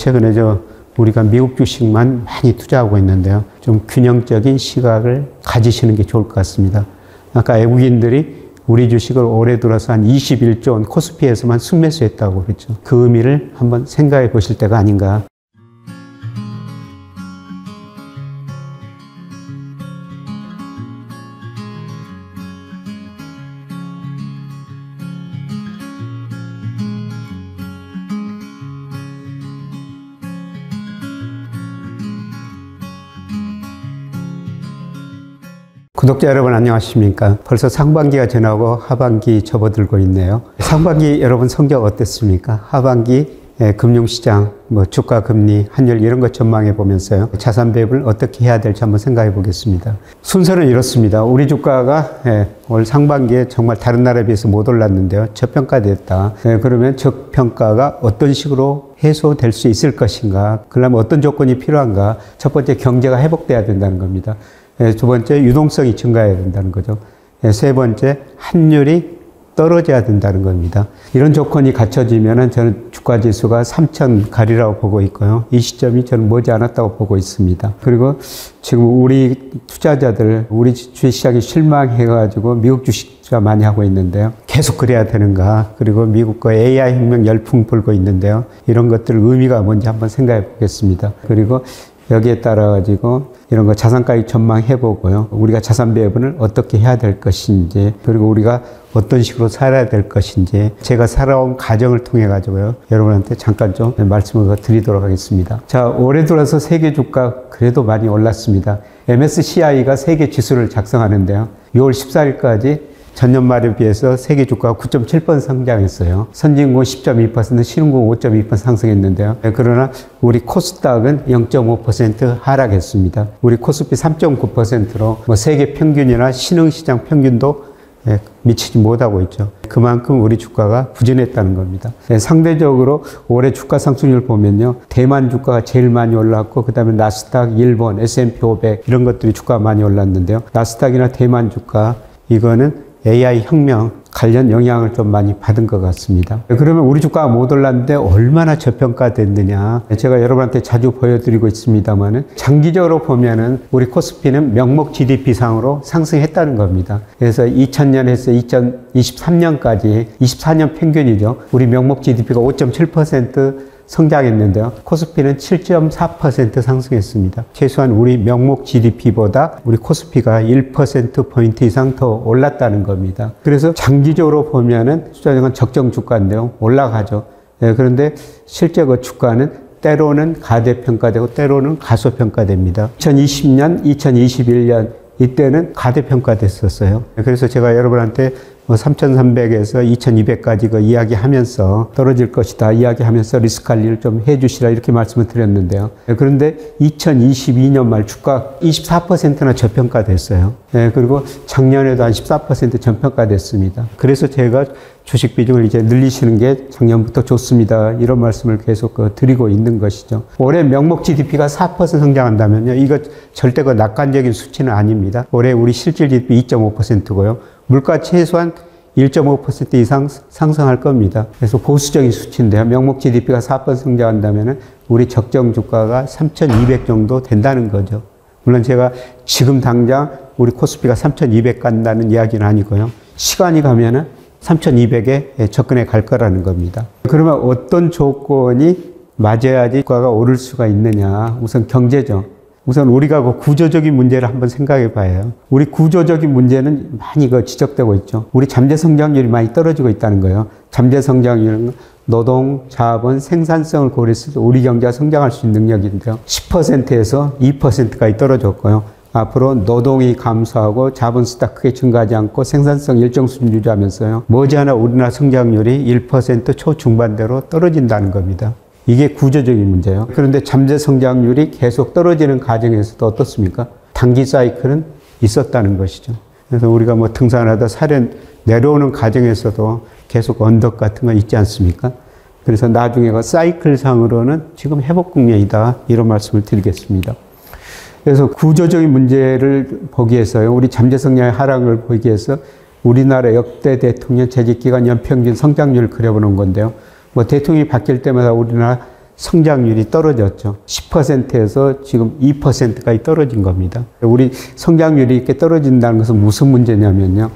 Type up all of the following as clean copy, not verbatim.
최근에 우리가 미국 주식만 많이 투자하고 있는데요. 좀 균형적인 시각을 가지시는 게 좋을 것 같습니다. 아까 외국인들이 우리 주식을 올해 들어서 한 21조 원 코스피에서만 순매수했다고 그랬죠. 그 의미를 한번 생각해 보실 때가 아닌가. 구독자 여러분 안녕하십니까. 벌써 상반기가 지나고 하반기 접어들고 있네요. 상반기 여러분 성적 어땠습니까? 하반기 금융시장, 주가, 금리, 환율 이런 것 전망해 보면서요. 자산 배분을 어떻게 해야 될지 한번 생각해 보겠습니다. 순서는 이렇습니다. 우리 주가가 올 상반기에 정말 다른 나라에 비해서 못 올랐는데요. 저평가됐다. 그러면 저평가가 어떤 식으로 해소될 수 있을 것인가? 그러면 어떤 조건이 필요한가? 첫 번째 경제가 회복돼야 된다는 겁니다. 두 번째 유동성이 증가해야 된다는 거죠. 세 번째 환율이 떨어져야 된다는 겁니다. 이런 조건이 갖춰지면 저는 주가지수가 3,000 가리라고 보고 있고요. 이 시점이 저는 머지않았다고 보고 있습니다. 그리고 지금 우리 투자자들 우리 주식시장에 실망해가지고 미국 주식 투자 많이 하고 있는데요. 계속 그래야 되는가. 그리고 미국과 AI 혁명 열풍 불고 있는데요. 이런 것들 의미가 뭔지 한번 생각해 보겠습니다. 그리고 여기에 따라 가지고 이런 거 자산가액 전망해 보고요. 우리가 자산 배분을 어떻게 해야 될 것인지, 그리고 우리가 어떤 식으로 살아야 될 것인지, 제가 살아온 과정을 통해 가지고요. 여러분한테 잠깐 좀 말씀을 드리도록 하겠습니다. 자, 올해 들어서 세계 주가 그래도 많이 올랐습니다. MSCI가 세계 지수를 작성하는데요. 6월 14일까지 전년 말에 비해서 세계 주가가 9.7% 성장했어요. 선진국 10.2%, 신흥국 5.2% 상승했는데요. 그러나 우리 코스닥은 0.5% 하락했습니다. 우리 코스피 3.9%로 세계 평균이나 신흥시장 평균도 미치지 못하고 있죠. 그만큼 우리 주가가 부진했다는 겁니다. 상대적으로 올해 주가 상승률 보면요. 대만 주가가 제일 많이 올랐고, 그 다음에 나스닥, 일본, S&P 500 이런 것들이 주가가 많이 올랐는데요. 나스닥이나 대만 주가 이거는 AI 혁명 관련 영향을 좀 많이 받은 것 같습니다. 그러면 우리 주가가 못 올랐는데 얼마나 저평가됐느냐. 제가 여러분한테 자주 보여드리고 있습니다만은 장기적으로 보면은 우리 코스피는 명목 GDP 상으로 상승했다는 겁니다. 그래서 2000년에서 2023년까지 24년 평균이죠. 우리 명목 GDP가 5.7% 성장했는데요. 코스피는 7.4% 상승했습니다. 최소한 우리 명목 GDP보다 우리 코스피가 1%포인트 이상 더 올랐다는 겁니다. 그래서 장기적으로 보면은 투자자는 적정 주가인데요. 올라가죠. 그런데 실제 그 주가는 때로는 가대평가되고 때로는 가소평가됩니다. 2020년, 2021년 이때는 가대평가됐었어요. 그래서 제가 여러분한테 3,300에서 2,200까지 그 이야기하면서 떨어질 것이다 이야기하면서 리스크 관리를 좀 해주시라 이렇게 말씀을 드렸는데요. 그런데 2022년 말 주가 24%나 저평가됐어요. 그리고 작년에도 한 14% 저평가됐습니다. 그래서 제가 주식 비중을 이제 늘리시는 게 작년부터 좋습니다. 이런 말씀을 계속 드리고 있는 것이죠. 올해 명목 GDP가 4% 성장한다면요. 이거 절대 낙관적인 수치는 아닙니다. 올해 우리 실질 GDP 2.5%고요. 물가 최소한 1.5% 이상 상승할 겁니다. 그래서 보수적인 수치인데요. 명목 GDP가 4% 성장한다면 우리 적정 주가가 3,200 정도 된다는 거죠. 물론 제가 지금 당장 우리 코스피가 3,200 간다는 이야기는 아니고요. 시간이 가면은 3,200에 접근해 갈 거라는 겁니다. 그러면 어떤 조건이 맞아야지 주가가 오를 수가 있느냐. 우선 경제죠. 우선 우리가 그 구조적인 문제를 한번 생각해 봐요. 우리 구조적인 문제는 많이 지적되고 있죠. 우리 잠재 성장률이 많이 떨어지고 있다는 거예요. 잠재 성장률은 노동, 자본, 생산성을 고려했을 때 우리 경제가 성장할 수 있는 능력인데요. 10%에서 2%까지 떨어졌고요. 앞으로 노동이 감소하고 자본 수가 크게 증가하지 않고 생산성 일정 수준 유지하면서요. 머지않아 우리나라 성장률이 1% 초중반대로 떨어진다는 겁니다. 이게 구조적인 문제예요. 그런데 잠재 성장률이 계속 떨어지는 과정에서도 어떻습니까? 단기 사이클은 있었다는 것이죠. 그래서 우리가 등산하다 산에 내려오는 과정에서도 계속 언덕 같은 거 있지 않습니까? 그래서 나중에 사이클상으로는 지금 회복 국면이다. 이런 말씀을 드리겠습니다. 그래서 구조적인 문제를 보기 위해서요. 우리 잠재 성장의 하락을 보기 위해서 우리나라 역대 대통령 재직기간 연평균 성장률을 그려보는 건데요. 대통령이 바뀔 때마다 우리나라 성장률이 떨어졌죠. 10%에서 지금 2%까지 떨어진 겁니다. 우리 성장률이 이렇게 떨어진다는 것은 무슨 문제냐면요.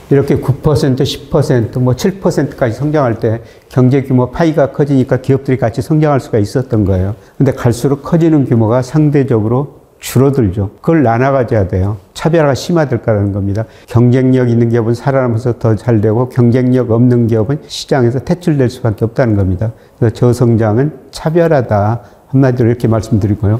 이렇게 9%, 10%, 뭐 7%까지 성장할 때 경제 규모 파이가 커지니까 기업들이 같이 성장할 수가 있었던 거예요. 근데 갈수록 커지는 규모가 상대적으로 줄어들죠. 그걸 나눠가져야 돼요. 차별화가 심화될 거라는 겁니다. 경쟁력 있는 기업은 살아남아서 더 잘 되고 경쟁력 없는 기업은 시장에서 퇴출될 수밖에 없다는 겁니다. 그래서 저성장은 차별화다. 한마디로 이렇게 말씀드리고요.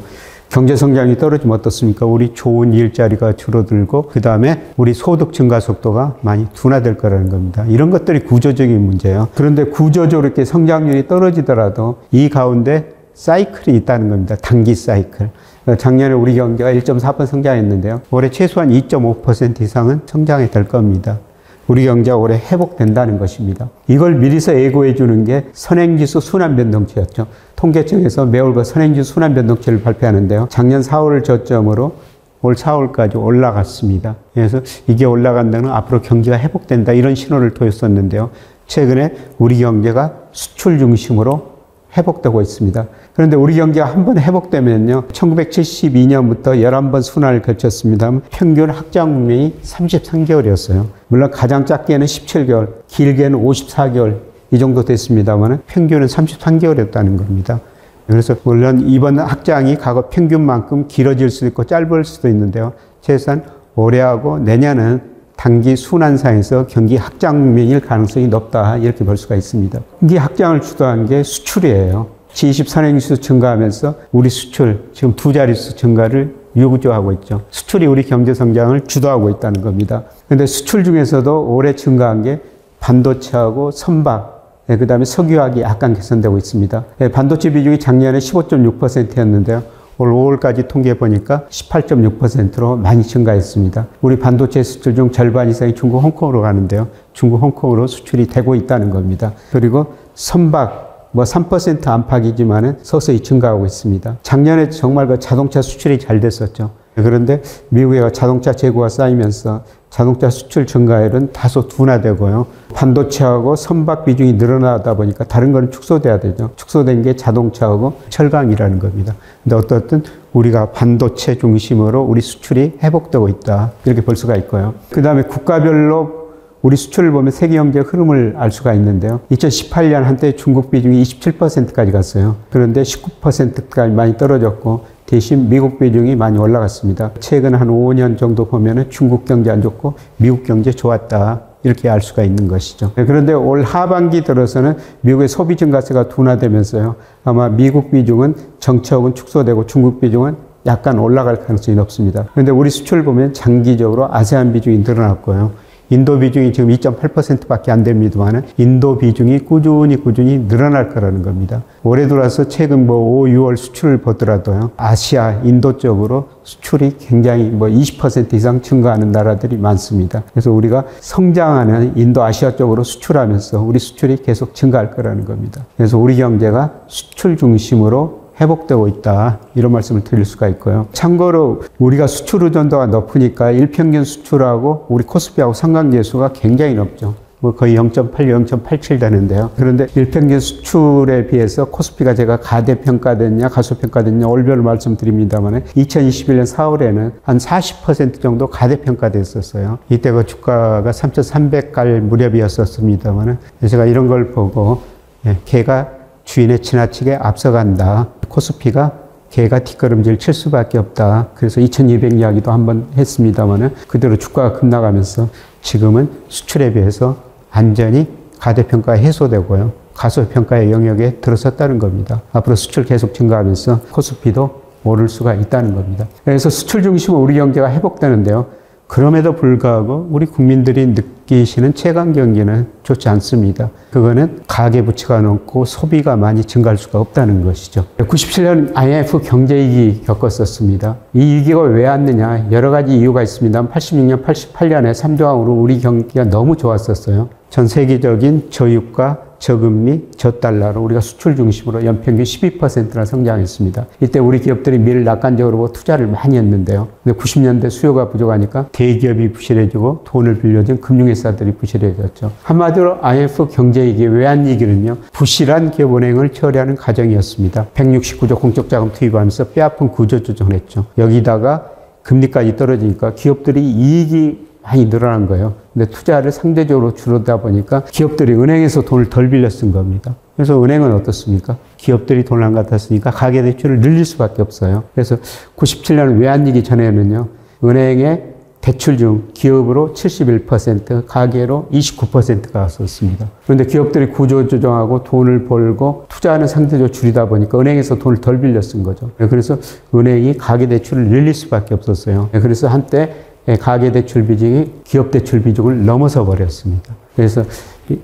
경제 성장이 떨어지면 어떻습니까? 우리 좋은 일자리가 줄어들고 그 다음에 우리 소득 증가 속도가 많이 둔화될 거라는 겁니다. 이런 것들이 구조적인 문제예요. 그런데 구조적으로 이렇게 성장률이 떨어지더라도 이 가운데 사이클이 있다는 겁니다. 단기 사이클. 작년에 우리 경제가 1.4% 성장했는데요. 올해 최소한 2.5% 이상은 성장이 될 겁니다. 우리 경제가 올해 회복된다는 것입니다. 이걸 미리서 예고해 주는 게 선행지수 순환변동치였죠. 통계청에서 매월 그 선행지수 순환변동치를 발표하는데요. 작년 4월을 저점으로 올 4월까지 올라갔습니다. 그래서 이게 올라간다는 앞으로 경기가 회복된다 이런 신호를 보였었는데요. 최근에 우리 경제가 수출 중심으로 회복되고 있습니다. 그런데 우리 경제가 한번 회복되면요. 1972년부터 11번 순환을 거쳤습니다. 평균 확장 국면이 33개월이었어요. 물론 가장 작게는 17개월, 길게는 54개월 이 정도 됐습니다만 평균은 33개월이었다는 겁니다. 그래서 물론 이번 확장이 과거 평균만큼 길어질 수도 있고 짧을 수도 있는데요. 최소한 올해하고 내년은 단기 순환상에서 경기 확장 국면일 가능성이 높다 이렇게 볼 수가 있습니다. 경기 확장을 주도한 게 수출이에요. G20 선행지수 증가하면서 우리 수출 지금 두 자릿수 증가를 유구조하고 있죠. 수출이 우리 경제 성장을 주도하고 있다는 겁니다. 그런데 수출 중에서도 올해 증가한 게 반도체하고 선박, 그 다음에 석유화학이 약간 개선되고 있습니다. 반도체 비중이 작년에 15.6%였는데요. 올 5월까지 통계해 보니까 18.6%로 많이 증가했습니다. 우리 반도체 수출 중 절반 이상이 중국, 홍콩으로 가는데요. 중국, 홍콩으로 수출이 되고 있다는 겁니다. 그리고 선박, 3% 안팎이지만은 서서히 증가하고 있습니다. 작년에 정말 그 자동차 수출이 잘 됐었죠. 그런데 미국의 자동차 재고가 쌓이면서 자동차 수출 증가율은 다소 둔화되고요. 반도체하고 선박 비중이 늘어나다 보니까 다른 건 축소돼야 되죠. 축소된 게 자동차하고 철강이라는 겁니다. 근데 어떻든 우리가 반도체 중심으로 우리 수출이 회복되고 있다. 이렇게 볼 수가 있고요. 그 다음에 국가별로 우리 수출을 보면 세계 경제 흐름을 알 수가 있는데요. 2018년 한때 중국 비중이 27%까지 갔어요. 그런데 19%까지 많이 떨어졌고 대신 미국 비중이 많이 올라갔습니다. 최근 한 5년 정도 보면은 중국 경제 안 좋고 미국 경제 좋았다. 이렇게 알 수가 있는 것이죠. 그런데 올 하반기 들어서는 미국의 소비 증가세가 둔화되면서요. 아마 미국 비중은 정책은 축소되고 중국 비중은 약간 올라갈 가능성이 높습니다. 그런데 우리 수출을 보면 장기적으로 아세안 비중이 늘어났고요. 인도 비중이 지금 2.8%밖에 안 됩니다만 인도 비중이 꾸준히 늘어날 거라는 겁니다. 올해 들어서 최근 5, 6월 수출을 보더라도요. 아시아, 인도 쪽으로 수출이 굉장히 20% 이상 증가하는 나라들이 많습니다. 그래서 우리가 성장하는 인도, 아시아 쪽으로 수출하면서 우리 수출이 계속 증가할 거라는 겁니다. 그래서 우리 경제가 수출 중심으로 회복되고 있다. 이런 말씀을 드릴 수가 있고요. 참고로 우리가 수출 의존도가 높으니까 일평균 수출하고 우리 코스피하고 상관계수가 굉장히 높죠. 거의 0.8, 0.87 되는데요. 그런데 일평균 수출에 비해서 코스피가 제가 가대평가됐냐, 가소평가됐냐, 월별로 말씀드립니다만 2021년 4월에는 한 40% 정도 가대평가됐었어요. 이때 그 주가가 3,300갈 무렵이었었습니다만 제가 이런 걸 보고 개가 주인의 지나치게 앞서간다. 코스피가 개가 뒷걸음질 칠 수밖에 없다. 그래서 2200 이야기도 한번 했습니다만 그대로 주가가 급나가면서 지금은 수출에 비해서 안전히 가대평가가 해소되고요. 가소평가의 영역에 들어섰다는 겁니다. 앞으로 수출 계속 증가하면서 코스피도 오를 수가 있다는 겁니다. 그래서 수출 중심으로 우리 경제가 회복되는데요. 그럼에도 불구하고 우리 국민들이 느끼시는 체감 경기는 좋지 않습니다. 그거는 가계부채가 높고 소비가 많이 증가할 수가 없다는 것이죠. 97년 IMF 경제위기 겪었었습니다. 이 위기가 왜 왔느냐 여러 가지 이유가 있습니다. 86년, 88년에 3조항으로 우리 경기가 너무 좋았었어요. 전 세계적인 저유가, 저금리, 저달러로 우리가 수출 중심으로 연평균 12%나 성장했습니다. 이때 우리 기업들이 미래를 낙관적으로 투자를 많이 했는데요. 근데 90년대 수요가 부족하니까 대기업이 부실해지고 돈을 빌려준 금융회사들이 부실해졌죠. 한마디로 IMF 경제위기, 외환위기는요, 부실한 기업은행을 처리하는 과정이었습니다. 169조 공적자금 투입하면서 뼈아픈 구조조정을 했죠. 여기다가 금리까지 떨어지니까 기업들이 이익이 많이 늘어난 거예요. 근데 투자를 상대적으로 줄어들다 보니까 기업들이 은행에서 돈을 덜 빌려 쓴 겁니다. 그래서 은행은 어떻습니까? 기업들이 돈을 안 갖다 쓰니까 가계대출을 늘릴 수밖에 없어요. 그래서 97년 외환위기 전에는요, 은행의 대출 중 기업으로 71%, 가계로 29%가 왔었습니다. 그런데 기업들이 구조조정하고 돈을 벌고 투자하는 상대적으로 줄이다 보니까 은행에서 돈을 덜 빌려 쓴 거죠. 그래서 은행이 가계대출을 늘릴 수밖에 없었어요. 그래서 한때 가계대출 비중이 기업대출 비중을 넘어서 버렸습니다. 그래서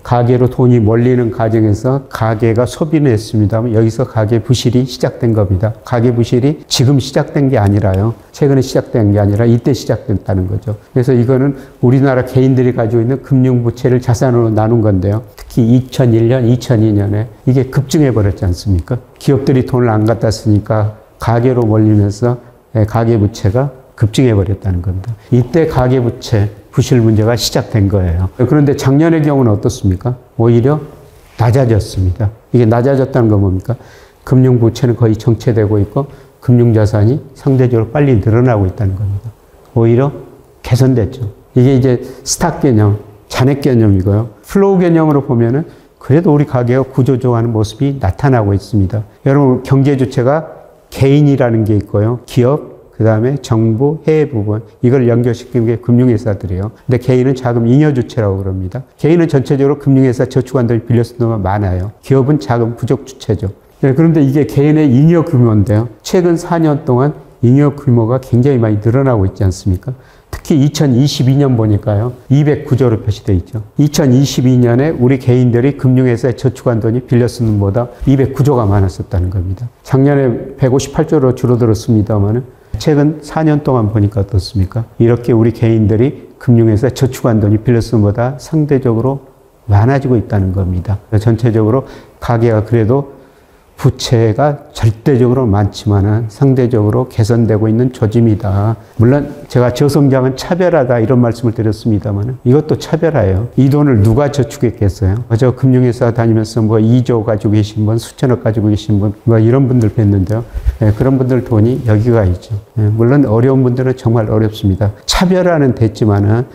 가계로 돈이 몰리는 과정에서 가계가 소비는 했습니다만 여기서 가계 부실이 시작된 겁니다. 가계 부실이 지금 시작된 게 아니라요. 최근에 시작된 게 아니라 이때 시작됐다는 거죠. 그래서 이거는 우리나라 개인들이 가지고 있는 금융부채를 자산으로 나눈 건데요. 특히 2001년, 2002년에 이게 급증해 버렸지 않습니까? 기업들이 돈을 안 갖다 쓰니까 가계로 몰리면서 가계부채가 급증해 버렸다는 겁니다. 이때 가계부채 부실 문제가 시작된 거예요. 그런데 작년의 경우는 어떻습니까? 오히려 낮아졌습니다. 이게 낮아졌다는 건 뭡니까? 금융부채는 거의 정체되고 있고 금융자산이 상대적으로 빨리 늘어나고 있다는 겁니다. 오히려 개선됐죠. 이게 이제 스탁 개념, 잔액 개념이고요. 플로우 개념으로 보면은 그래도 우리 가계가 구조조정하는 모습이 나타나고 있습니다. 여러분, 경제 주체가 개인이라는 게 있고요. 기업, 그 다음에 정부, 해외 부분, 이걸 연결시키는 게 금융회사들이에요. 근데 개인은 자금 잉여 주체라고 그럽니다. 개인은 전체적으로 금융회사 저축한돈이 빌려 쓰는 돈 많아요. 기업은 자금 부족 주체죠. 네, 그런데 이게 개인의 잉여 규모인데요. 최근 4년 동안 잉여 규모가 굉장히 많이 늘어나고 있지 않습니까? 특히 2022년 보니까요, 209조로 표시되어 있죠. 2022년에 우리 개인들이 금융회사에 저축한 돈이 빌려 쓰는 것보다 209조가 많았었다는 겁니다. 작년에 158조로 줄어들었습니다만은 최근 4년 동안 보니까 어떻습니까? 이렇게 우리 개인들이 금융회사에 저축한 돈이 빌려 쓰는 것보다 상대적으로 많아지고 있다는 겁니다. 전체적으로 가계가 그래도 부채가 절대적으로 많지만은 상대적으로 개선되고 있는 조짐이다. 물론 제가 저성장은 차별하다 이런 말씀을 드렸습니다만 이것도 차별화예요. 이 돈을 누가 저축했겠어요? 저 금융회사 다니면서 뭐 2조 가지고 계신 분, 수천억 가지고 계신 분, 뭐 이런 분들 뵀는데요. 네, 그런 분들 돈이 여기가 있죠. 네, 물론 어려운 분들은 정말 어렵습니다. 차별화는 됐지만은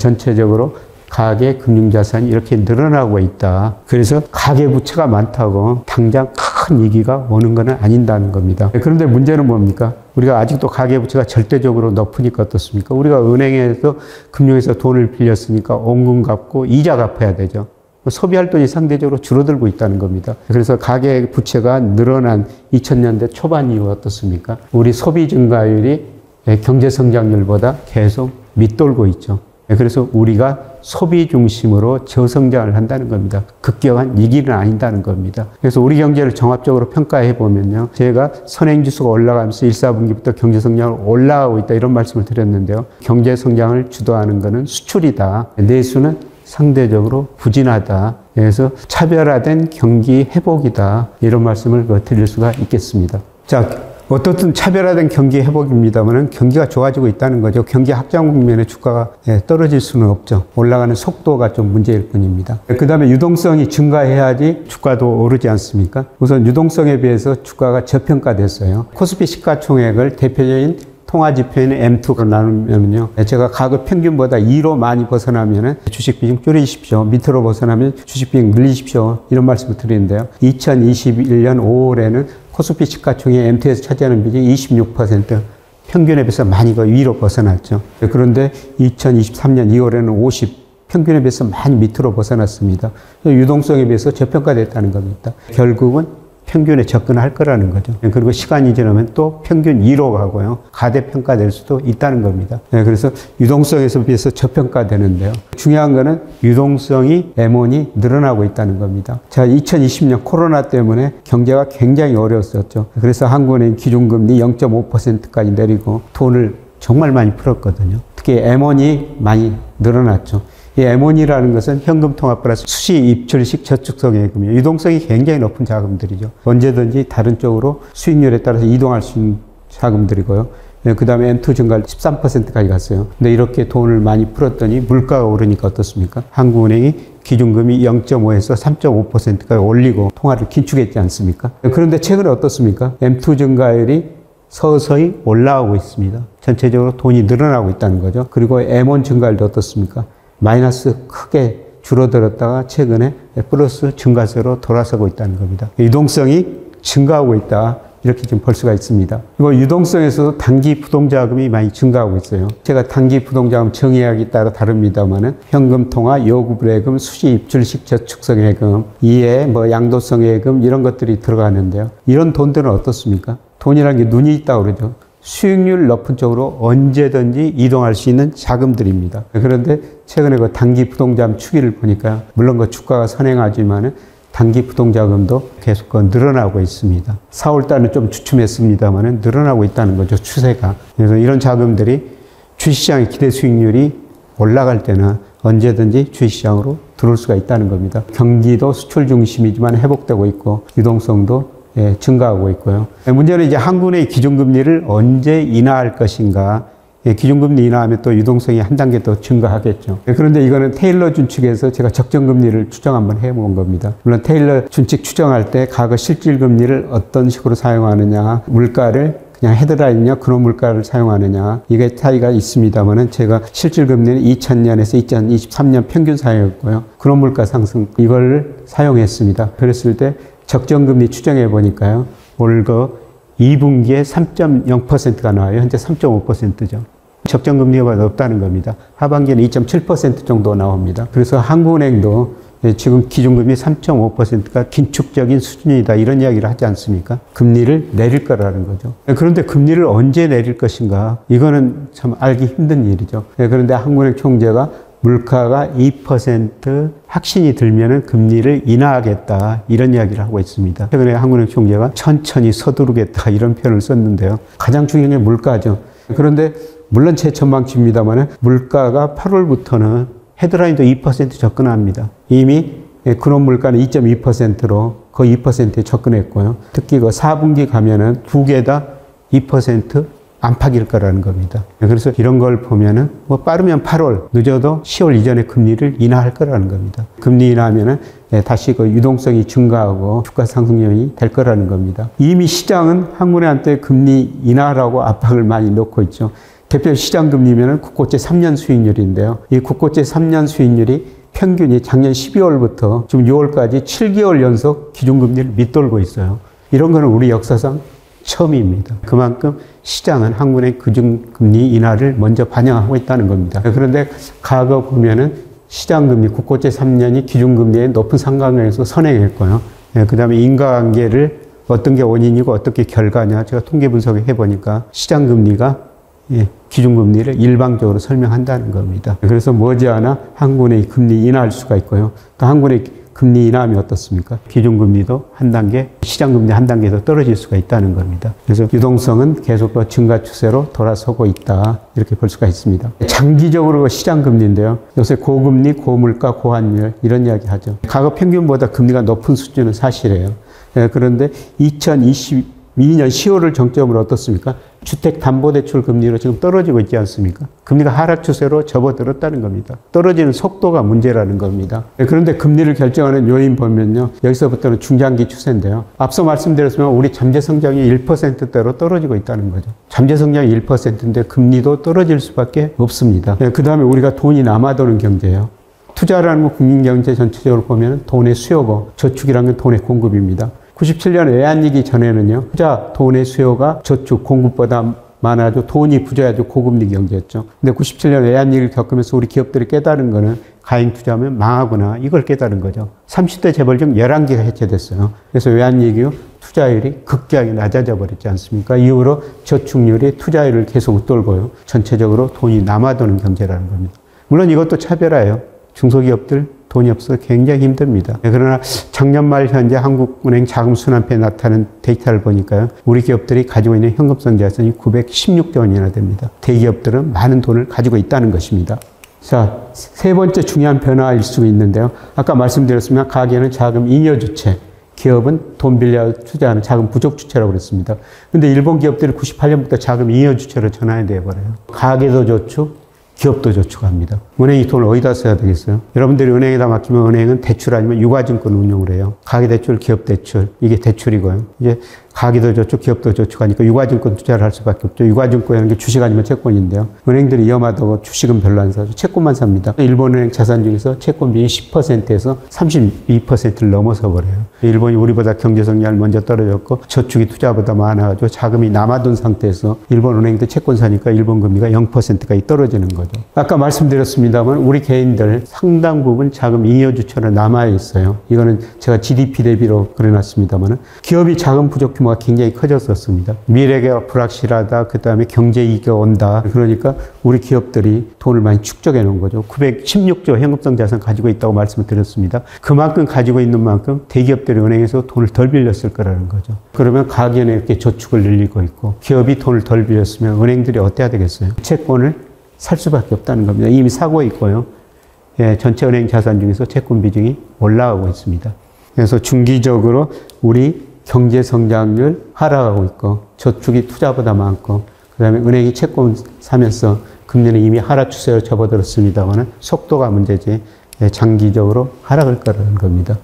전체적으로 가계 금융자산이 이렇게 늘어나고 있다. 그래서 가계 부채가 많다고 당장 큰 위기가 오는 건 아닌다는 겁니다. 그런데 문제는 뭡니까? 우리가 아직도 가계 부채가 절대적으로 높으니까 어떻습니까? 우리가 은행에서 금융에서 돈을 빌렸으니까 원금 갚고 이자 갚아야 되죠. 소비할 돈이 상대적으로 줄어들고 있다는 겁니다. 그래서 가계 부채가 늘어난 2000년대 초반 이후 어떻습니까? 우리 소비 증가율이 경제 성장률보다 계속 밑돌고 있죠. 그래서 우리가 소비 중심으로 저성장을 한다는 겁니다. 급격한 위기는 아닌다는 겁니다. 그래서 우리 경제를 종합적으로 평가해 보면요. 제가 선행지수가 올라가면서 1, 4분기부터 경제성장을 올라가고 있다 이런 말씀을 드렸는데요. 경제성장을 주도하는 것은 수출이다. 내수는 상대적으로 부진하다. 그래서 차별화된 경기 회복이다. 이런 말씀을 드릴 수가 있겠습니다. 자, 어떻든 차별화된 경기 회복입니다만 경기가 좋아지고 있다는 거죠. 경기 확장 국면에 주가가 떨어질 수는 없죠. 올라가는 속도가 좀 문제일 뿐입니다. 그 다음에 유동성이 증가해야지 주가도 오르지 않습니까? 우선 유동성에 비해서 주가가 저평가됐어요. 코스피 시가총액을 대표적인 통화지표에는 M2로 나누면요. 제가 가급 평균보다 2로 많이 벗어나면 주식 비중 줄이십시오. 밑으로 벗어나면 주식 비중 늘리십시오. 이런 말씀을 드리는데요. 2021년 5월에는 코스피 시가총액 M2에서 차지하는 비중이 26%, 평균에 비해서 많이 위로 벗어났죠. 그런데 2023년 2월에는 50, 평균에 비해서 많이 밑으로 벗어났습니다. 유동성에 비해서 저평가됐다는 겁니다. 결국은 평균에 접근할 거라는 거죠. 그리고 시간이 지나면 또 평균 2로 가고요. 가대평가될 수도 있다는 겁니다. 그래서 유동성에서 비해서 저평가되는데요. 중요한 거는 유동성이 M1이 늘어나고 있다는 겁니다. 자, 2020년 코로나 때문에 경제가 굉장히 어려웠었죠. 그래서 한국은행 기준금리 0.5%까지 내리고 돈을 정말 많이 풀었거든요. 특히 M1이 많이 늘어났죠. 이 M1이라는 것은 현금 통합 플러스 수시 입출식 저축성 예금이에요. 유동성이 굉장히 높은 자금들이죠. 언제든지 다른 쪽으로 수익률에 따라서 이동할 수 있는 자금들이고요. 그 다음에 M2 증가율 13%까지 갔어요. 근데 이렇게 돈을 많이 풀었더니 물가가 오르니까 어떻습니까? 한국은행이 기준금리 0.5에서 3.5%까지 올리고 통화를 긴축했지 않습니까? 그런데 최근에 어떻습니까? M2 증가율이 서서히 올라가고 있습니다. 전체적으로 돈이 늘어나고 있다는 거죠. 그리고 M1 증가율도 어떻습니까? 마이너스 크게 줄어들었다가 최근에 플러스 증가세로 돌아서고 있다는 겁니다. 유동성이 증가하고 있다. 이렇게 좀 볼 수가 있습니다. 그리고 유동성에서도 단기 부동자금이 많이 증가하고 있어요. 제가 단기 부동자금 정의하기에 따라 다릅니다만은 현금 통화, 요구불예금, 수시 입출식 저축성 예금, 이에 뭐 양도성 예금 이런 것들이 들어가는데요. 이런 돈들은 어떻습니까? 돈이라는 게 눈이 있다고 그러죠. 수익률 높은 쪽으로 언제든지 이동할 수 있는 자금들입니다. 그런데 최근에 그 단기 부동자금 추이를 보니까 물론 그 주가가 선행하지만은 단기 부동자금도 계속 늘어나고 있습니다. 4월 달은 좀 주춤했습니다만 늘어나고 있다는 거죠, 추세가. 그래서 이런 자금들이 주식시장의 기대 수익률이 올라갈 때는 언제든지 주식시장으로 들어올 수가 있다는 겁니다. 경기도 수출 중심이지만 회복되고 있고 유동성도 증가하고 있고요. 문제는 이제 한국의 기준금리를 언제 인하할 것인가. 기준금리 인하하면 또 유동성이 한 단계 더 증가하겠죠. 그런데 이거는 테일러 준칙에서 제가 적정금리를 추정 한번 해본 겁니다. 물론 테일러 준칙 추정할 때 과거 실질금리를 어떤 식으로 사용하느냐, 물가를 그냥 헤드라인이냐, 근원 물가를 사용하느냐, 이게 차이가 있습니다만은 제가 실질금리는 2000년에서 2023년 평균 사용했고요. 근원 물가 상승, 이걸 사용했습니다. 그랬을 때 적정금리 추정해 보니까요. 올 2분기에 3.0%가 나와요. 현재 3.5%죠. 적정금리가 높다는 겁니다. 하반기에는 2.7% 정도 나옵니다. 그래서 한국은행도 지금 기준금리 3.5%가 긴축적인 수준이다 이런 이야기를 하지 않습니까? 금리를 내릴 거라는 거죠. 그런데 금리를 언제 내릴 것인가? 이거는 참 알기 힘든 일이죠. 그런데 한국은행 총재가 물가가 2% 확신이 들면은 금리를 인하하겠다 이런 이야기를 하고 있습니다. 최근에 한국은행 총재가 천천히 서두르겠다 이런 표현을 썼는데요. 가장 중요한 게 물가죠. 그런데 물론 제 전망치입니다만 물가가 8월부터는 헤드라인도 2% 접근합니다. 이미 근원 물가는 2.2%로 거의 2%에 접근했고요. 특히 그 4분기 가면은 두 개 다 2% 안팎일 거라는 겁니다. 그래서 이런 걸 보면은 뭐 빠르면 8월, 늦어도 10월 이전에 금리를 인하할 거라는 겁니다. 금리 인하하면은 다시 그 유동성이 증가하고 주가 상승 요인이 될 거라는 겁니다. 이미 시장은 한국은행한테 금리 인하라고 압박을 많이 놓고 있죠. 대표 시장 금리면은 국고채 3년 수익률인데요. 이 국고채 3년 수익률이 평균이 작년 12월부터 지금 6월까지 7개월 연속 기준금리를 밑돌고 있어요. 이런 거는 우리 역사상 처음입니다. 그만큼 시장은 한국은행 기준금리 인하를 먼저 반영하고 있다는 겁니다. 그런데 과거 보면은 시장금리, 국고채 3년이 기준금리의 높은 상관관계에서 선행했고요. 그 다음에 인과관계를 어떤 게 원인이고 어떤 게 결과냐 제가 통계 분석을 해보니까 시장금리가 기준금리를 일방적으로 설명한다는 겁니다. 그래서 머지않아 한국은행이 금리 인하할 수가 있고요. 또 한국은행이 금리 인하하면 어떻습니까? 기준금리도 한 단계, 시장금리 한 단계 더 떨어질 수가 있다는 겁니다. 그래서 유동성은 계속 증가 추세로 돌아서고 있다. 이렇게 볼 수가 있습니다. 장기적으로 시장금리인데요. 요새 고금리, 고물가, 고환율 이런 이야기 하죠. 과거 평균보다 금리가 높은 수준은 사실이에요. 그런데 2022년 10월을 정점으로 어떻습니까? 주택담보대출 금리로 지금 떨어지고 있지 않습니까? 금리가 하락 추세로 접어들었다는 겁니다. 떨어지는 속도가 문제라는 겁니다. 그런데 금리를 결정하는 요인 보면요. 여기서부터는 중장기 추세인데요. 앞서 말씀드렸지만 우리 잠재성장이 1%대로 떨어지고 있다는 거죠. 잠재성장이 1%인데 금리도 떨어질 수밖에 없습니다. 그 다음에 우리가 돈이 남아도는 경제예요. 투자라는 건 국민경제 전체적으로 보면 돈의 수요고 저축이라는 건 돈의 공급입니다. 97년 외환위기 전에는요, 투자, 돈의 수요가 저축, 공급보다 많아져 돈이 부자야죠. 고금리 경제였죠. 근데 97년 외환위기를 겪으면서 우리 기업들이 깨달은 거는 가행 투자하면 망하구나. 이걸 깨달은 거죠. 30대 재벌 중 11개가 해체됐어요. 그래서 외환위기 후 투자율이 급격하게 낮아져 버렸지 않습니까? 이후로 저축률이 투자율을 계속 웃돌고요. 전체적으로 돈이 남아도는 경제라는 겁니다. 물론 이것도 차별화예요. 중소기업들 돈이 없어서 굉장히 힘듭니다. 그러나 작년 말 현재 한국은행 자금순환표에 나타나는 데이터를 보니까요. 우리 기업들이 가지고 있는 현금성 자산이 916조 원이나 됩니다. 대기업들은 많은 돈을 가지고 있다는 것입니다. 자, 세 번째 중요한 변화일 수 있는데요. 아까 말씀드렸으면 가계는 자금 잉여 주체, 기업은 돈 빌려 투자하는 자금 부족 주체라고 그랬습니다. 근데 일본 기업들이 98년부터 자금 잉여 주체로 전환이 되어버려요. 가계도 저축, 기업도 저축합니다. 은행이 돈을 어디다 써야 되겠어요? 여러분들이 은행에다 맡기면 은행은 대출 아니면 유가증권 운용을 해요. 가계대출, 기업대출, 이게 대출이고요. 이제 가계도 저축, 기업도 저축하니까 유가증권 투자를 할 수밖에 없죠. 유가증권이라는 게 주식 아니면 채권인데요. 은행들이 위험하다고 주식은 별로 안 사죠. 채권만 삽니다. 일본은행 자산 중에서 채권 비율이 10%에서 32%를 넘어서 버려요. 일본이 우리보다 경제 성장을 먼저 떨어졌고 저축이 투자보다 많아가지고 자금이 남아돈 상태에서 일본 은행도 채권 사니까 일본 금리가 0%까지 떨어지는 거죠. 아까 말씀드렸습니다만 우리 개인들 상당 부분 자금 잉여 주체로 남아 있어요. 이거는 제가 GDP 대비로 그려놨습니다만 기업이 자금 부족 규모가 굉장히 커졌었습니다. 미래가 불확실하다. 그 다음에 경제 위기가 온다. 그러니까 우리 기업들이 돈을 많이 축적해 놓은 거죠. 916조 현금성 자산 가지고 있다고 말씀을 드렸습니다. 그만큼 가지고 있는 만큼 대기업들이 은행에서 돈을 덜 빌렸을 거라는 거죠. 그러면 가계는 이렇게 저축을 늘리고 있고 기업이 돈을 덜 빌렸으면 은행들이 어때야 되겠어요? 채권을 살 수밖에 없다는 겁니다. 이미 사고 있고요. 예, 전체 은행 자산 중에서 채권 비중이 올라가고 있습니다. 그래서 중기적으로 우리 경제 성장률 하락하고 있고 저축이 투자보다 많고 그다음에 은행이 채권 사면서 금리는 이미 하락 추세로 접어들었습니다만 속도가 문제지 장기적으로 하락할 거라는 겁니다.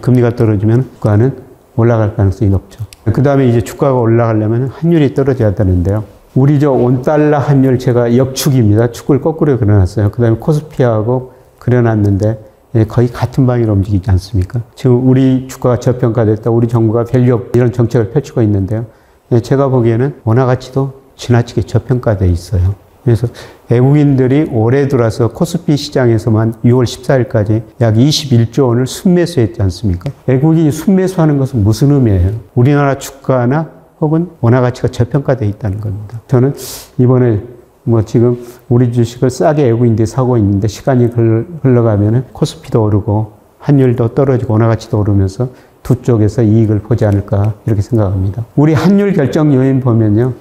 금리가 떨어지면 주가는 올라갈 가능성이 높죠. 그다음에 이제 주가가 올라가려면 환율이 떨어져야 되는데요. 우리 저 원달러 환율 제가 역축입니다. 축을 거꾸로 그려놨어요. 그다음에 코스피하고 그려놨는데 거의 같은 방향으로 움직이지 않습니까? 지금 우리 주가가 저평가됐다. 우리 정부가 밸류업 이런 정책을 펼치고 있는데요. 제가 보기에는 원화 가치도 지나치게 저평가돼 있어요. 그래서 외국인들이 올해 들어서 코스피 시장에서만 6월 14일까지 약 21조 원을 순매수했지 않습니까? 외국인이 순매수하는 것은 무슨 의미예요? 우리나라 주가나 혹은 원화 가치가 저평가돼 있다는 겁니다. 저는 이번에 지금 우리 주식을 싸게 외국인들이 사고 있는데 시간이 흘러가면 코스피도 오르고 환율도 떨어지고 원화 가치도 오르면서 두 쪽에서 이익을 보지 않을까 이렇게 생각합니다. 우리 환율 결정 요인 보면요.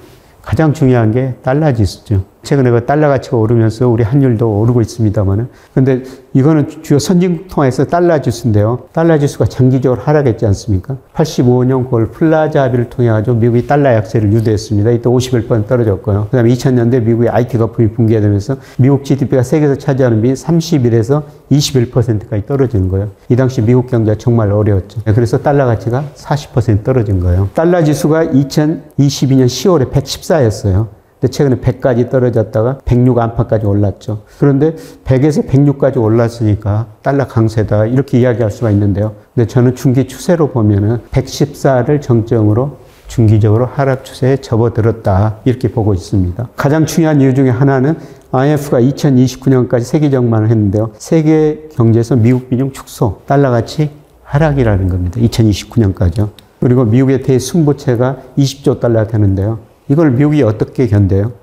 가장 중요한 게 달러 지수죠. 최근에 그 달러 가치가 오르면서 우리 환율도 오르고 있습니다만은. 근데 이거는 주요 선진국 통화에서 달러 지수인데요. 달러 지수가 장기적으로 하락했지 않습니까? 85년 9월 플라자 합의를 통해 가지고 미국이 달러 약세를 유도했습니다. 이때 51% 떨어졌고요. 그 다음에 2000년대 미국의 IT 거품이 붕괴되면서 미국 GDP가 세계에서 차지하는 비 31에서 21%까지 떨어지는 거예요. 이 당시 미국 경제가 정말 어려웠죠. 그래서 달러 가치가 40% 떨어진 거예요. 달러 지수가 2022년 10월에 114였어요. 근데 최근에 100까지 떨어졌다가 106 안팎까지 올랐죠. 그런데 100에서 106까지 올랐으니까 달러 강세다 이렇게 이야기할 수가 있는데요. 근데 저는 중기 추세로 보면은 114를 정점으로 중기적으로 하락 추세에 접어들었다 이렇게 보고 있습니다. 가장 중요한 이유 중에 하나는 IMF가 2029년까지 세계 전망을 했는데요. 세계 경제에서 미국 비중 축소, 달러 가치 하락이라는 겁니다. 2029년까지요. 그리고 미국의 대순부채가 20조 달러 되는데요. 이걸 미국이 어떻게 견뎌요?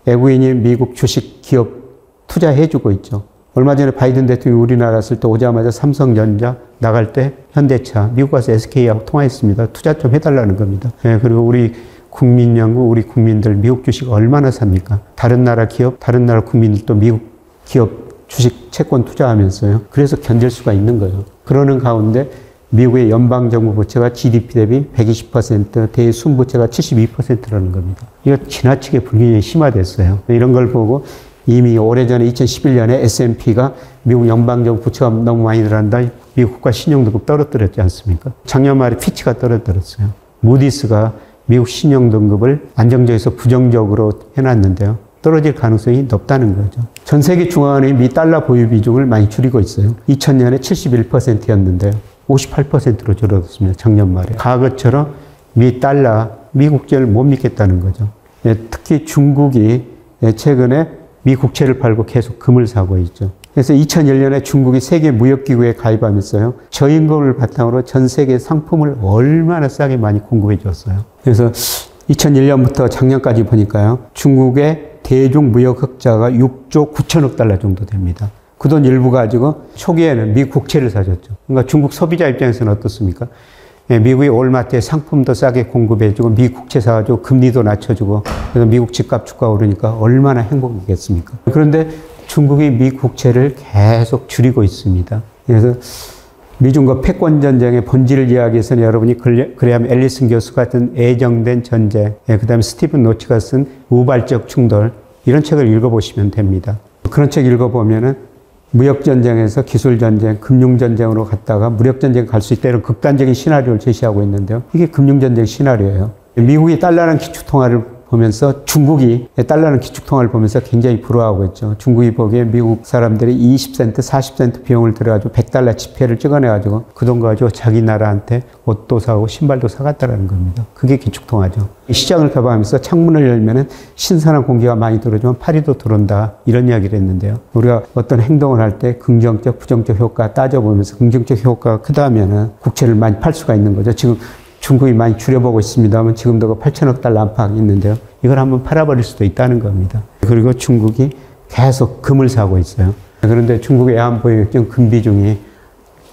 외국인이 미국 주식 기업 투자해주고 있죠. 얼마 전에 바이든 대통령이 우리나라 왔을 때 오자마자 삼성전자 나갈 때 현대차, 미국 가서 SK하고 통화했습니다. 투자 좀 해달라는 겁니다. 그리고 우리 국민연구, 우리 국민들 미국 주식 얼마나 삽니까? 다른 나라 기업, 다른 나라 국민들도 미국 기업 주식 채권 투자하면서요. 그래서 견딜 수가 있는 거예요. 그러는 가운데 미국의 연방정부 부채가 GDP 대비 120%, 대순부채가 72%라는 겁니다. 이거 지나치게 불균형이 심화됐어요. 이런 걸 보고 이미 오래전에 2011년에 S&P가 미국 연방정부 부채가 너무 많이 늘어난다. 미국 국가 신용등급 떨어뜨렸지 않습니까? 작년 말에 피치가 떨어뜨렸어요. 무디스가 미국 신용등급을 안정적에서 부정적으로 해놨는데요. 떨어질 가능성이 높다는 거죠. 전 세계 중앙은행이 미 달러 보유 비중을 많이 줄이고 있어요. 2000년에 71%였는데요. 58%로 줄어들었습니다. 작년 말에. 과거처럼 미 달러, 미 국채를 못 믿겠다는 거죠. 특히 중국이 최근에 미 국채를 팔고 계속 금을 사고 있죠. 그래서 2001년에 중국이 세계무역기구에 가입하면서요. 저임금을 바탕으로 전 세계 상품을 얼마나 싸게 많이 공급해 줬어요. 그래서 2001년부터 작년까지 보니까요. 중국의 대중무역 흑자가 6조 9천억 달러 정도 됩니다. 그 돈 일부 가지고 초기에는 미 국채를 사줬죠. 그러니까 중국 소비자 입장에서는 어떻습니까? 미국이 월마트에 상품도 싸게 공급해주고 미 국채 사가지고 금리도 낮춰주고 그래서 미국 집값 주가 오르니까 얼마나 행복이겠습니까? 그런데 중국이 미 국채를 계속 줄이고 있습니다. 그래서 미중과 패권 전쟁의 본질을 이야기해서는 여러분이 그레이엄 앨리슨 교수 같은 애정된 전쟁, 그다음에 스티븐 노치가 쓴 우발적 충돌 이런 책을 읽어보시면 됩니다. 그런 책 읽어보면은 무역전쟁에서 기술전쟁, 금융전쟁으로 갔다가 무력전쟁 갈 수 있다 이런 극단적인 시나리오를 제시하고 있는데요. 이게 금융전쟁 시나리오예요. 미국이 달러는 기축통화를 보면서 중국이 달러는 기축통화를 보면서 굉장히 부러워하고 있죠. 중국이 보기에 미국 사람들이 20센트, 40센트 비용을 들여가지고 100달러 지폐를 찍어내가지고 그 돈 가지고 자기 나라한테 옷도 사고 신발도 사갔다라는 겁니다. 그게 기축통화죠. 시장을 개방하면서 창문을 열면은 신선한 공기가 많이 들어오지만 파리도 들어온다. 이런 이야기를 했는데요. 우리가 어떤 행동을 할 때 긍정적, 부정적 효과 따져보면서 긍정적 효과가 크다면은 국채를 많이 팔 수가 있는 거죠. 지금 중국이 많이 줄여보고 있습니다만 지금도 8천억 달러 안팎이 있는데요. 이걸 한번 팔아버릴 수도 있다는 겁니다. 그리고 중국이 계속 금을 사고 있어요. 그런데 중국의 외환보유액정 금 비중이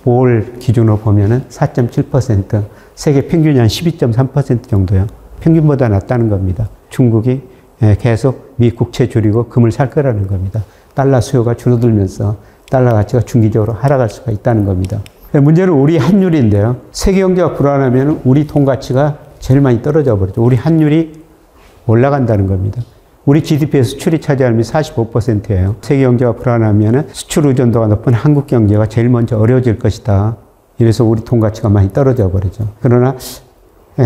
5월 기준으로 보면은 4.7%, 세계 평균이 한 12.3% 정도요. 평균보다 낮다는 겁니다. 중국이 계속 미 국채 줄이고 금을 살 거라는 겁니다. 달러 수요가 줄어들면서 달러 가치가 중기적으로 하락할 수가 있다는 겁니다. 문제는 우리 환율인데요. 세계 경제가 불안하면 우리 돈 가치가 제일 많이 떨어져 버리죠. 우리 환율이 올라간다는 겁니다. 우리 GDP에서 수출이 차지하는 45%예요. 세계 경제가 불안하면 수출 의존도가 높은 한국 경제가 제일 먼저 어려워질 것이다. 이래서 우리 돈 가치가 많이 떨어져 버리죠. 그러나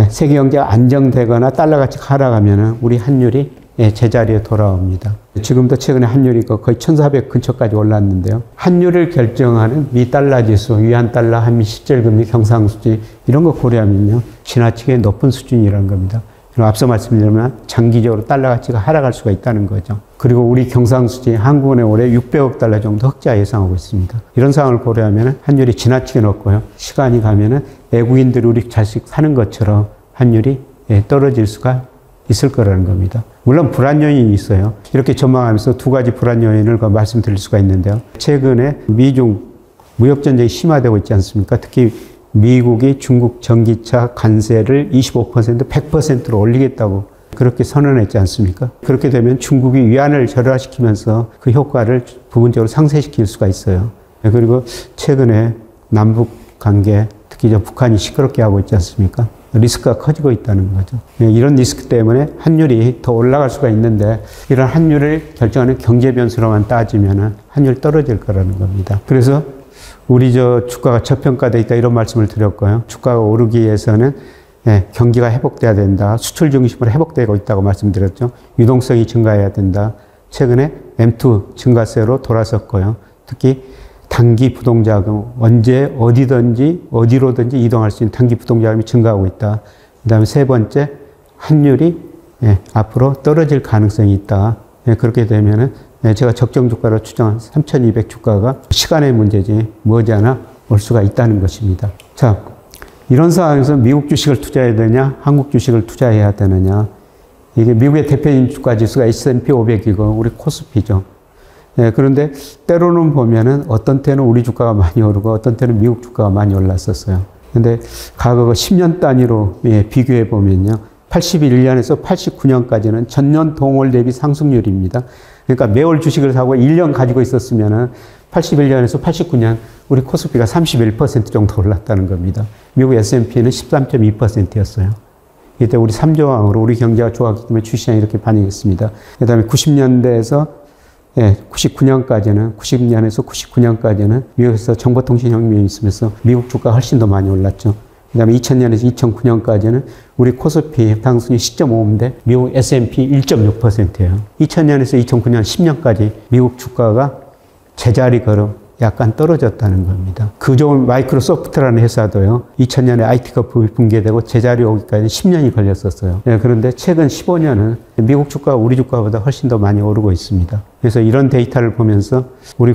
세계 경제가 안정되거나 달러 가치가 하락하면 우리 환율이 제자리에 돌아옵니다. 지금도 최근에 환율이 거의 1,400 근처까지 올랐는데요. 환율을 결정하는 미 달러 지수, 위안 달러, 한미 실질금리, 경상수지 이런 거 고려하면요. 지나치게 높은 수준이라는 겁니다. 앞서 말씀드리면 장기적으로 달러 가치가 하락할 수가 있다는 거죠. 그리고 우리 경상수지 한국은행 올해 600억 달러 정도 흑자 예상하고 있습니다. 이런 상황을 고려하면 환율이 지나치게 높고요. 시간이 가면은 외국인들이 우리 자식 사는 것처럼 환율이 떨어질 수가 있을 거라는 겁니다. 물론 불안 요인이 있어요. 이렇게 전망하면서 두 가지 불안 요인을 말씀드릴 수가 있는데요. 최근에 미중 무역전쟁이 심화되고 있지 않습니까? 특히 미국이 중국 전기차 관세를 25%, 100%로 올리겠다고 그렇게 선언했지 않습니까? 그렇게 되면 중국이 위안을 절하시키면서 그 효과를 부분적으로 상쇄시킬 수가 있어요. 그리고 최근에 남북 관계, 특히 북한이 시끄럽게 하고 있지 않습니까? 리스크가 커지고 있다는 거죠. 이런 리스크 때문에 환율이 더 올라갈 수가 있는데 이런 환율을 결정하는 경제 변수로만 따지면 환율이 떨어질 거라는 겁니다. 그래서 우리 주가가 저평가되어 있다 이런 말씀을 드렸고요. 주가가 오르기 위해서는 경기가 회복돼야 된다. 수출 중심으로 회복되고 있다고 말씀드렸죠. 유동성이 증가해야 된다. 최근에 M2 증가세로 돌아섰고요. 특히 단기 부동자금, 언제 어디든지 어디로든지 이동할 수 있는 단기 부동자금이 증가하고 있다. 그 다음에 세 번째, 환율이 앞으로 떨어질 가능성이 있다. 그렇게 되면은 제가 적정 주가로 추정한 3,200 주가가 시간의 문제지 머지않아 올 수가 있다는 것입니다. 자, 이런 상황에서 미국 주식을 투자해야 되냐, 한국 주식을 투자해야 되느냐. 이게 미국의 대표적인 주가 지수가 S&P 500이고 우리 코스피죠. 그런데 때로는 보면은 어떤 때는 우리 주가가 많이 오르고 어떤 때는 미국 주가가 많이 올랐었어요. 근데 과거 10년 단위로 비교해 보면요. 81년에서 89년까지는 전년 동월 대비 상승률입니다. 그러니까 매월 주식을 사고 1년 가지고 있었으면은 81년에서 89년 우리 코스피가 31% 정도 올랐다는 겁니다. 미국 S&P는 13.2%였어요. 이때 우리 3조항으로 우리 경제가 좋았기 때문에 주시장이 이렇게 반응했습니다. 그 다음에 90년대에서 99년까지는, 90년에서 99년까지는 미국에서 정보통신혁명이 있으면서 미국 주가가 훨씬 더 많이 올랐죠. 그 다음에 2000년에서 2009년까지는 우리 코스피 상승이 10.5인데 미국 S&P 1.6%예요. 2000년에서 2009년 10년까지 미국 주가가 제자리 걸음 약간 떨어졌다는 겁니다. 그중 마이크로소프트라는 회사도요. 2000년에 IT가 붕괴되고 제자리 오기까지 10년이 걸렸었어요. 그런데 최근 15년은 미국 주가가 우리 주가보다 훨씬 더 많이 오르고 있습니다. 그래서 이런 데이터를 보면서 우리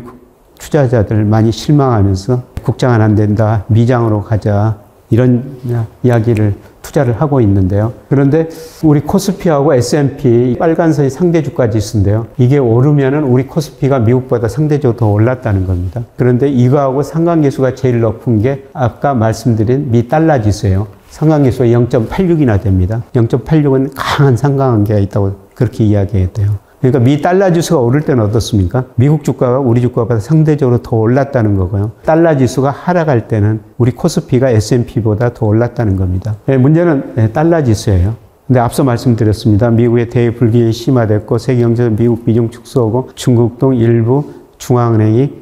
투자자들 많이 실망하면서 국장은 안 된다, 미장으로 가자 이런 이야기를 투자를 하고 있는데요. 그런데 우리 코스피하고 S&P 빨간선이 상대 주가 지수인데요. 이게 오르면은 우리 코스피가 미국보다 상대적으로 더 올랐다는 겁니다. 그런데 이거하고 상관계수가 제일 높은 게 아까 말씀드린 미 달러 지수예요. 상관계수가 0.86이나 됩니다. 0.86은 강한 상관관계가 있다고 그렇게 이야기해야 돼요. 그러니까 미 달러 지수가 오를 때는 어떻습니까? 미국 주가가 우리 주가보다 상대적으로 더 올랐다는 거고요. 달러 지수가 하락할 때는 우리 코스피가 S&P보다 더 올랐다는 겁니다. 문제는 달러 지수예요. 근데 앞서 말씀드렸습니다. 미국의 대외 불균형이 심화됐고 세계 경제에서 미국 비중 축소하고 중국 등 일부 중앙은행이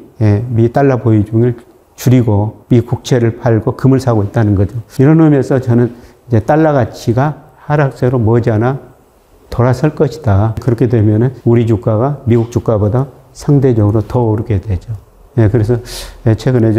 미 달러 보유중을 줄이고 미 국채를 팔고 금을 사고 있다는 거죠. 이런 의미에서 저는 이제 달러 가치가 하락세로 머지않아 돌아설 것이다. 그렇게 되면은 우리 주가가 미국 주가보다 상대적으로 더 오르게 되죠. 그래서 최근에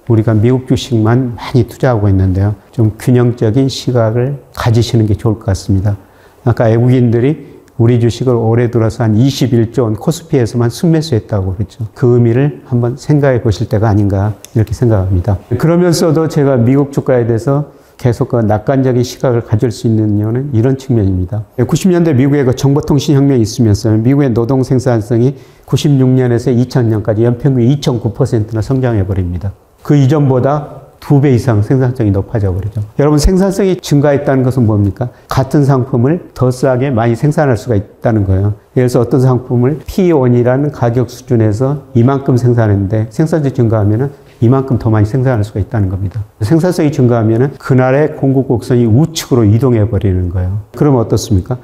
우리가 미국 주식만 많이 투자하고 있는데요. 좀 균형적인 시각을 가지시는 게 좋을 것 같습니다. 아까 외국인들이 우리 주식을 올해 들어서 한 21조 원 코스피에서만 순매수했다고 그랬죠. 그 의미를 한번 생각해 보실 때가 아닌가 이렇게 생각합니다. 그러면서도 제가 미국 주가에 대해서 계속 낙관적인 시각을 가질 수 있는 이유는 이런 측면입니다. 90년대 미국의 정보통신혁명이 있으면서 미국의 노동 생산성이 96년에서 2000년까지 연평균 2.9%나 성장해버립니다. 그 이전보다 2배 이상 생산성이 높아져 버리죠. 여러분 생산성이 증가했다는 것은 뭡니까? 같은 상품을 더 싸게 많이 생산할 수가 있다는 거예요. 예를 들어서 어떤 상품을 P1이라는 가격 수준에서 이만큼 생산했는데 생산성이 증가하면 이만큼 더 많이 생산할 수가 있다는 겁니다. 생산성이 증가하면 그날의 공급 곡선이 우측으로 이동해 버리는 거예요. 그러면 어떻습니까?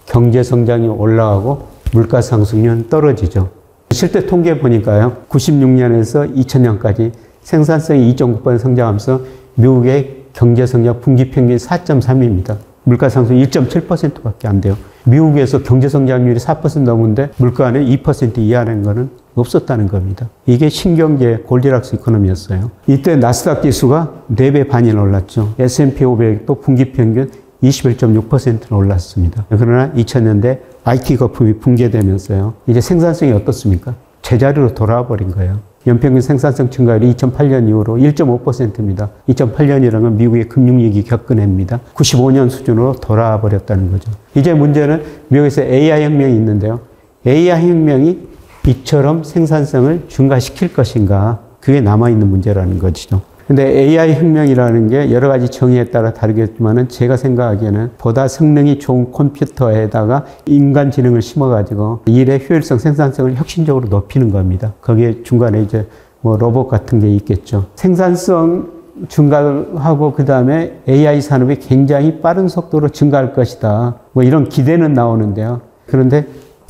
경제 성장이 올라가고 물가 상승률은 떨어지죠. 실제 통계 보니까요. 96년에서 2000년까지 생산성이 2.9% 성장하면서 미국의 경제 성장 분기 평균이 4.3입니다. 물가 상승 1.7%밖에 안 돼요. 미국에서 경제 성장률이 4% 넘는데 물가는 2% 이하라는 것은 없었다는 겁니다. 이게 신경제 골디락스 이코노미였어요. 이때 나스닥 지수가 4배 반이나 올랐죠. S&P 500도 분기 평균 21.6%나 올랐습니다. 그러나 2000년대 IT 거품이 붕괴되면서요. 이제 생산성이 어떻습니까? 제자리로 돌아와 버린 거예요. 연평균 생산성 증가율이 2008년 이후로 1.5%입니다. 2008년이라는 건 미국의 금융위기 겪은 해입니다. 95년 수준으로 돌아와 버렸다는 거죠. 이제 문제는 미국에서 AI 혁명이 있는데요. AI 혁명이 이처럼 생산성을 증가시킬 것인가? 그게 남아있는 문제라는 것이죠. 근데 AI 혁명이라는 게 여러 가지 정의에 따라 다르겠지만은 제가 생각하기에는 보다 성능이 좋은 컴퓨터에다가 인간지능을 심어가지고 일의 효율성, 생산성을 혁신적으로 높이는 겁니다. 거기에 중간에 이제 뭐 로봇 같은 게 있겠죠. 생산성 증가하고 그 다음에 AI 산업이 굉장히 빠른 속도로 증가할 것이다. 뭐 이런 기대는 나오는데요. 그런데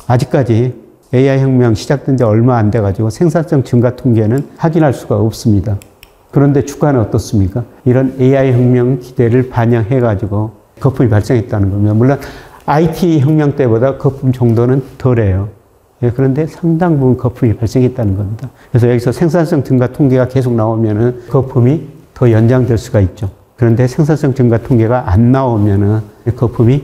아직까지 AI 혁명 시작된 지 얼마 안 돼가지고 생산성 증가 통계는 확인할 수가 없습니다. 그런데 주가는 어떻습니까? 이런 AI 혁명 기대를 반영해가지고 거품이 발생했다는 겁니다. 물론 IT 혁명 때보다 거품 정도는 덜해요. 그런데 상당 부분 거품이 발생했다는 겁니다. 그래서 여기서 생산성 증가 통계가 계속 나오면은 거품이 더 연장될 수가 있죠. 그런데 생산성 증가 통계가 안 나오면은 거품이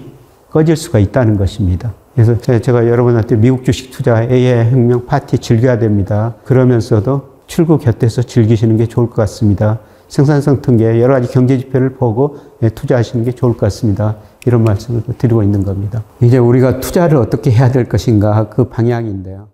꺼질 수가 있다는 것입니다. 그래서 제가 여러분한테 미국 주식 투자 AI 혁명 파티 즐겨야 됩니다. 그러면서도 출구 곁에서 즐기시는 게 좋을 것 같습니다. 생산성 통계 여러 가지 경제 지표를 보고 투자하시는 게 좋을 것 같습니다. 이런 말씀을 드리고 있는 겁니다. 이제 우리가 투자를 어떻게 해야 될 것인가 그 방향인데요.